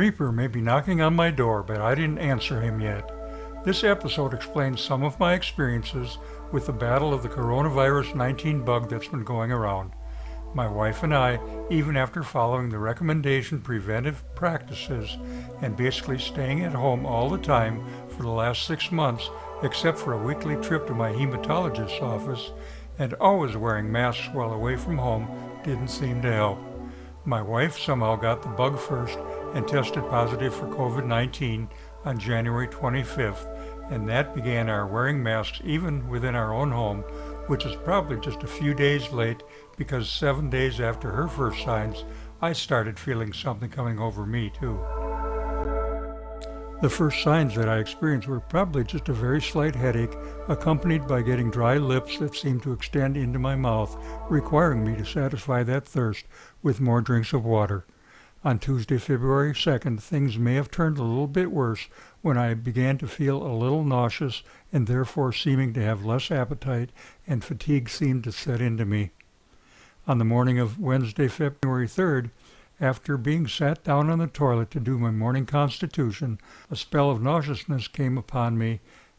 Reaper may be knocking on my door, but I didn't answer him yet. This episode explains some of my experiences with the battle of the coronavirus 19 bug that's been going around. My wife and I, even after following the recommendation preventive practices and basically staying at home all the time for the last 6 months, except for a weekly trip to my hematologist's office, and always wearing masks while away from home, didn't seem to help. My wife somehow got the bug first and tested positive for COVID-19 on January 25th, and that began our wearing masks even within our own home, which is probably just a few days late because 7 days after her first signs, I started feeling something coming over me too. The first signs that I experienced were probably just a very slight headache, accompanied by getting dry lips that seemed to extend into my mouth, requiring me to satisfy that thirst with more drinks of water. On Tuesday, February 2nd, things may have turned a little bit worse when I began to feel a little nauseous and therefore seeming to have less appetite, and fatigue seemed to set into me. On the morning of Wednesday, February 3rd, after being sat down on the toilet to do my morning constitution, a spell of nauseousness came upon me,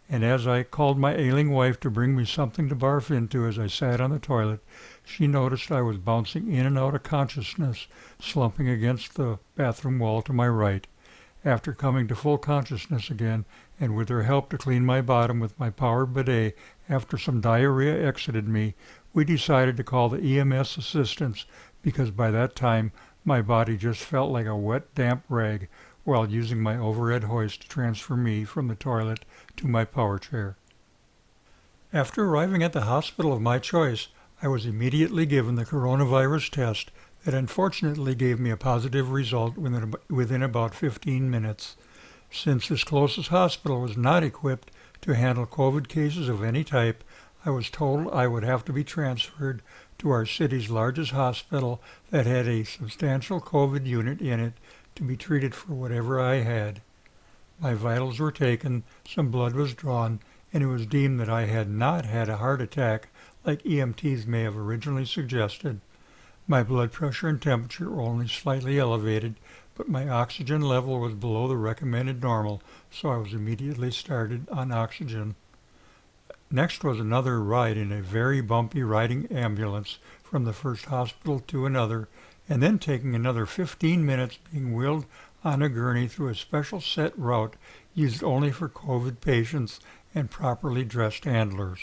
and as I called my ailing wife to bring me something to barf into as I sat on the toilet, she noticed I was bouncing in and out of consciousness, slumping against the bathroom wall to my right. After coming to full consciousness again, and with her help to clean my bottom with my power bidet after some diarrhea exited me, we decided to call the EMS assistance because by that time my body just felt like a wet, damp rag while using my overhead hoist to transfer me from the toilet to my power chair. After arriving at the hospital of my choice, I was immediately given the coronavirus test that unfortunately gave me a positive result within about 15 minutes. Since this closest hospital was not equipped to handle COVID cases of any type, I was told I would have to be transferred to our city's largest hospital that had a substantial COVID unit in it to be treated for whatever I had. My vitals were taken, some blood was drawn, and it was deemed that I had not had a heart attack like EMTs may have originally suggested. My blood pressure and temperature were only slightly elevated, but my oxygen level was below the recommended normal, so I was immediately started on oxygen. Next was another ride in a very bumpy riding ambulance from the first hospital to another, and then taking another 15 minutes being wheeled on a gurney through a special set route used only for COVID patients and properly dressed handlers.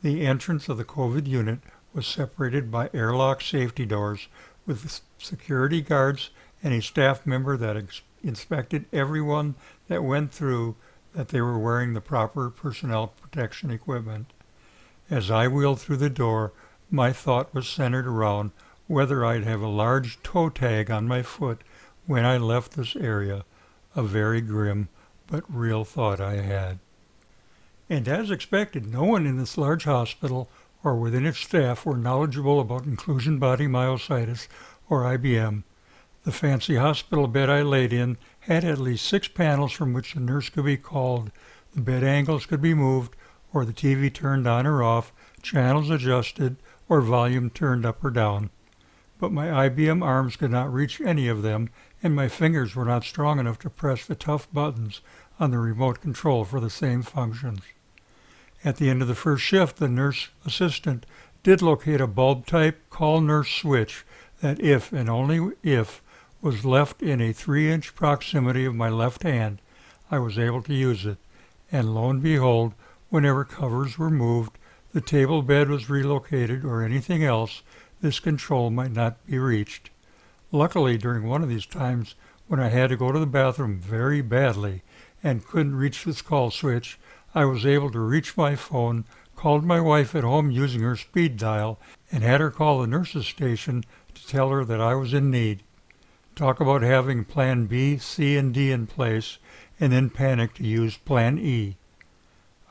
The entrance of the COVID unit was separated by airlock safety doors with security guards and a staff member that inspected everyone that went through that they were wearing the proper personnel protection equipment. As I wheeled through the door, my thought was centered around whether I'd have a large toe tag on my foot when I left this area, a very grim but real thought I had. And as expected, no one in this large hospital or within its staff were knowledgeable about inclusion body myositis or IBM. The fancy hospital bed I laid in had at least 6 panels from which the nurse could be called. The bed angles could be moved, or the TV turned on or off, channels adjusted, or volume turned up or down. But my IBM arms could not reach any of them, and my fingers were not strong enough to press the tough buttons on the remote control for the same functions. At the end of the first shift, the nurse assistant did locate a bulb-type call nurse switch that, if and only if, was left in a 3-inch proximity of my left hand. I was able to use it, and lo and behold, whenever covers were moved, the table bed was relocated, or anything else, this control might not be reached. Luckily, during one of these times when I had to go to the bathroom very badly and couldn't reach this call switch, I was able to reach my phone, called my wife at home using her speed dial, and had her call the nurse's station to tell her that I was in need. Talk about having plan B, C, and D in place, and then panic to use plan E.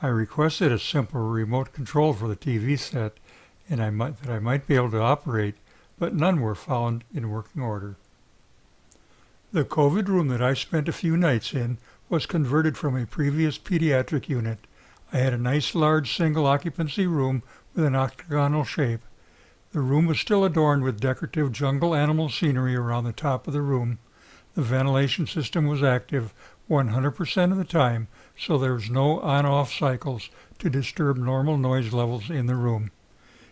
I requested a simple remote control for the TV set, and I might be able to operate, but none were found in working order. The COVID room that I spent a few nights in was converted from a previous pediatric unit. I had a nice large single occupancy room with an octagonal shape. The room was still adorned with decorative jungle animal scenery around the top of the room. The ventilation system was active 100% of the time, so there was no on-off cycles to disturb normal noise levels in the room.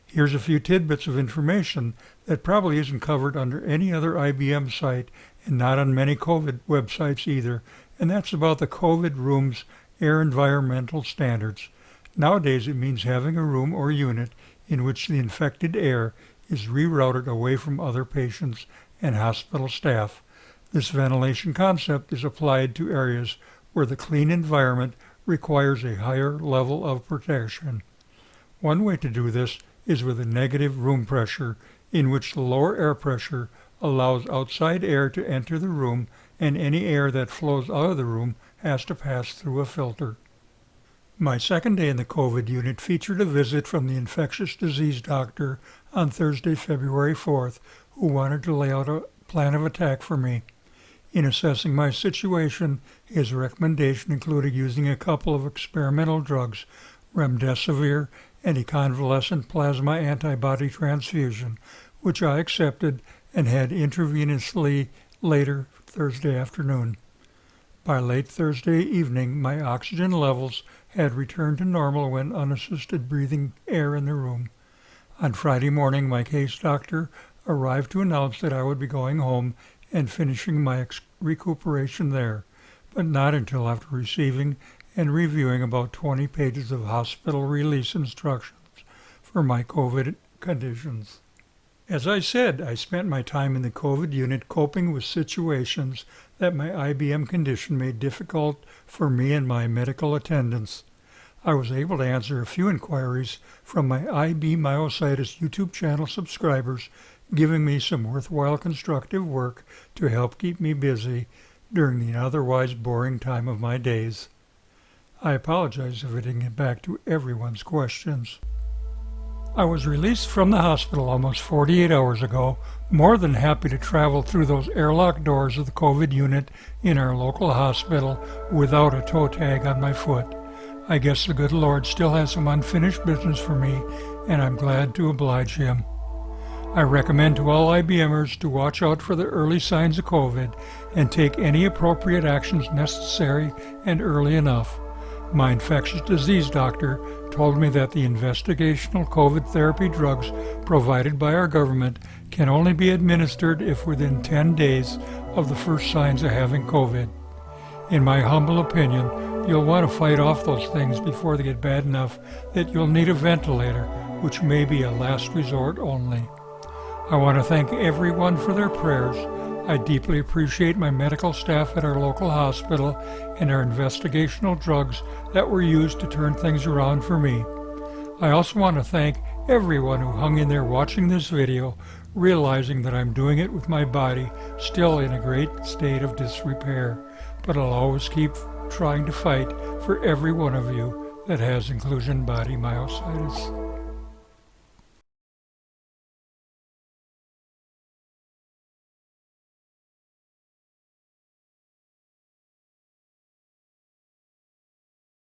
Here's a few tidbits of information that probably isn't covered under any other IBM site and not on many COVID websites either, and that's about the COVID room's air environmental standards. Nowadays it means having a room or unit in which the infected air is rerouted away from other patients and hospital staff. This ventilation concept is applied to areas where the clean environment requires a higher level of protection. One way to do this is with a negative room pressure, in which the lower air pressure allows outside air to enter the room, and any air that flows out of the room has to pass through a filter. My second day in the COVID unit featured a visit from the infectious disease doctor on Thursday, February 4th, who wanted to lay out a plan of attack for me. In assessing my situation, his recommendation included using a couple of experimental drugs, remdesivir and a convalescent plasma antibody transfusion, which I accepted and had intravenously later Thursday afternoon. By late Thursday evening, my oxygen levels had returned to normal when unassisted breathing air in the room. On Friday morning, my case doctor arrived to announce that I would be going home and finishing my recuperation there, but not until after receiving and reviewing about 20 pages of hospital release instructions for my COVID conditions. As I said, I spent my time in the COVID unit coping with situations that my IBM condition made difficult for me and my medical attendants. I was able to answer a few inquiries from my Myositis YouTube channel subscribers, giving me some worthwhile constructive work to help keep me busy during the otherwise boring time of my days. I apologize if I didn't get back to everyone's questions. I was released from the hospital almost 48 hours ago, more than happy to travel through those airlock doors of the COVID unit in our local hospital without a toe tag on my foot. I guess the good Lord still has some unfinished business for me, and I'm glad to oblige him. I recommend to all IBMers to watch out for the early signs of COVID and take any appropriate actions necessary and early enough. My infectious disease doctor told me that the investigational COVID therapy drugs provided by our government can only be administered if within 10 days of the first signs of having COVID. In my humble opinion, you'll want to fight off those things before they get bad enough that you'll need a ventilator, which may be a last resort only. I want to thank everyone for their prayers. I deeply appreciate my medical staff at our local hospital and our investigational drugs that were used to turn things around for me. I also want to thank everyone who hung in there watching this video, realizing that I'm doing it with my body still in a great state of disrepair, but I'll always keep trying to fight for every one of you that has inclusion body myositis.